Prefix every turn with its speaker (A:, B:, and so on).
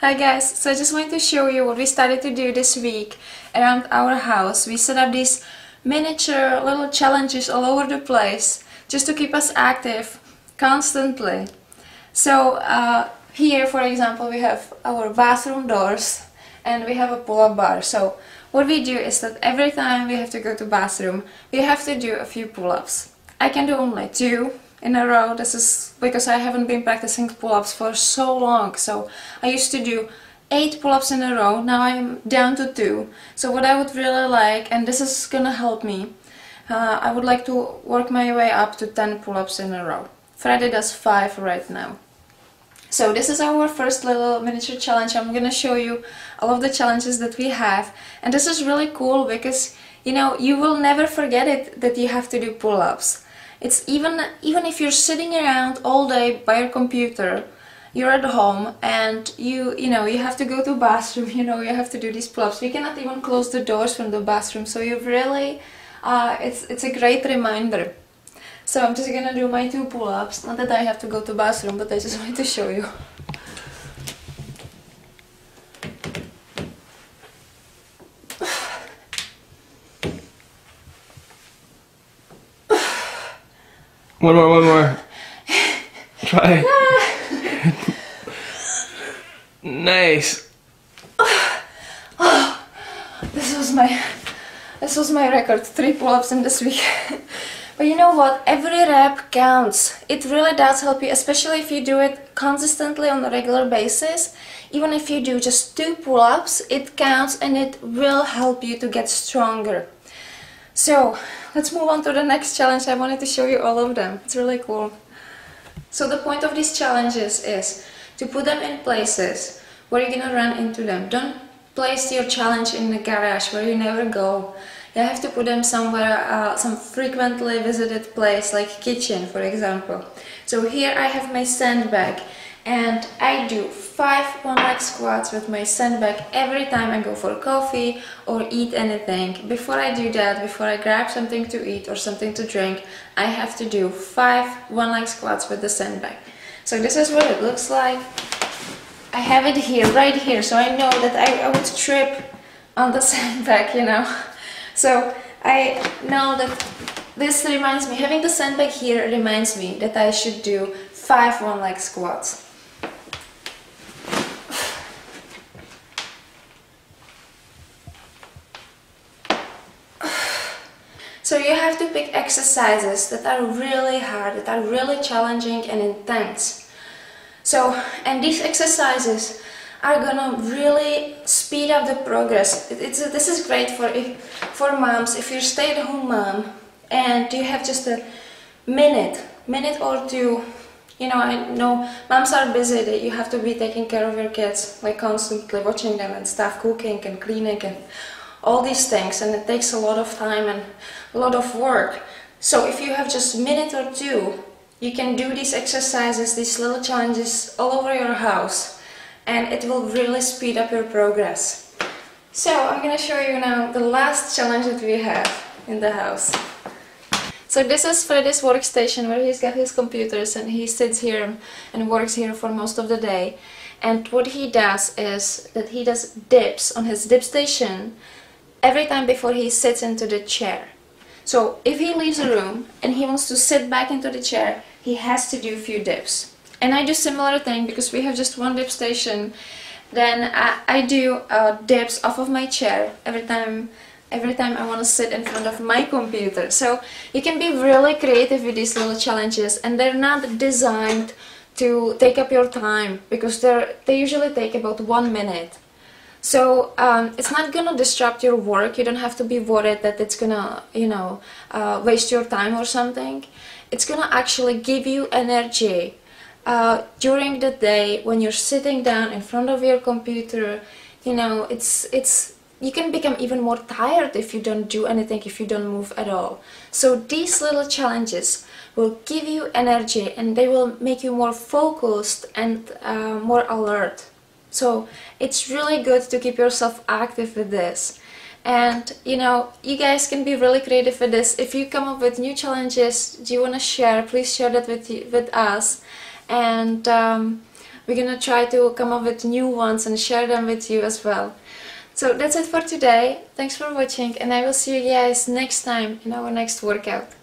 A: Hi guys, so I just wanted to show you what we started to do this week around our house. We set up these miniature little challenges all over the place just to keep us active constantly. So here, for example, we have our bathroom doors and we have a pull-up bar. So what we do is that every time we have to go to bathroom, we have to do a few pull-ups. I can do only 2 in a row. This is because I haven't been practicing pull-ups for so long. So I used to do 8 pull-ups in a row. Now I'm down to 2. So what I would really like, and this is gonna help me, I would like to work my way up to 10 pull-ups in a row. Friday does 5 right now. So this is our first little miniature challenge. I'm gonna show you all of the challenges that we have, and this is really cool because you know you will never forget it that you have to do pull-ups. It's even if you're sitting around all day by your computer, you're at home and you have to go to the bathroom, you have to do these pull-ups. We cannot even close the doors from the bathroom, so you really it's a great reminder. So I'm just gonna do my 2 pull-ups. Not that I have to go to the bathroom, but I just wanted to show you.
B: One more. Try. Nice.
A: Oh, this was my record. 3 pull-ups in this week. But you know what? Every rep counts. It really does help you, especially if you do it consistently on a regular basis. Even if you do just 2 pull-ups, it counts and it will help you to get stronger. So let's move on to the next challenge. I wanted to show you all of them. It's really cool. So the point of these challenges is to put them in places where you're gonna run into them. Don't place your challenge in the garage where you never go. You have to put them somewhere, some frequently visited place like kitchen, for example. So here I have my sandbag and I do 5 one-leg squats with my sandbag every time I go for coffee or eat anything. Before I do that, before I grab something to eat or something to drink, I have to do 5 one-leg squats with the sandbag. So this is what it looks like. I have it here, right here, so I know that I would trip on the sandbag, So I know that this reminds me, having the sandbag here reminds me that I should do 5 one-leg squats. So you have to pick exercises that are really hard, that are really challenging and intense. And these exercises are gonna really speed up the progress. This is great for moms. If you're a stay-at-home mom and you have just a minute or 2, I know moms are busy, that you have to be taking care of your kids, like constantly watching them and stuff, cooking and cleaning and all these things, and it takes a lot of time and a lot of work. So if you have just a minute or 2, you can do these exercises, these little challenges all over your house, and it will really speed up your progress. So I'm gonna show you now the last challenge that we have in the house. So this is Freddy's workstation where he's got his computers and he sits here and works here for most of the day. And what he does is that he does dips on his dip station every time before he sits into the chair. So if he leaves a room and he wants to sit back into the chair, he has to do a few dips. And I do similar thing because we have just 1 dip station. Then I do dips off of my chair every time I want to sit in front of my computer. So you can be really creative with these little challenges, and they're not designed to take up your time because they usually take about 1 minute. So it's not gonna disrupt your work. You don't have to be worried that it's gonna waste your time or something. It's gonna actually give you energy during the day when you're sitting down in front of your computer. You can become even more tired if you don't do anything, if you don't move at all. So these little challenges will give you energy and they will make you more focused and more alert. So it's really good to keep yourself active with this. And you guys can be really creative with this. If you come up with new challenges, do you want to share, please share that with us. And we're gonna try to come up with new ones and share them with you as well. So that's it for today. Thanks for watching, and I will see you guys next time in our next workout.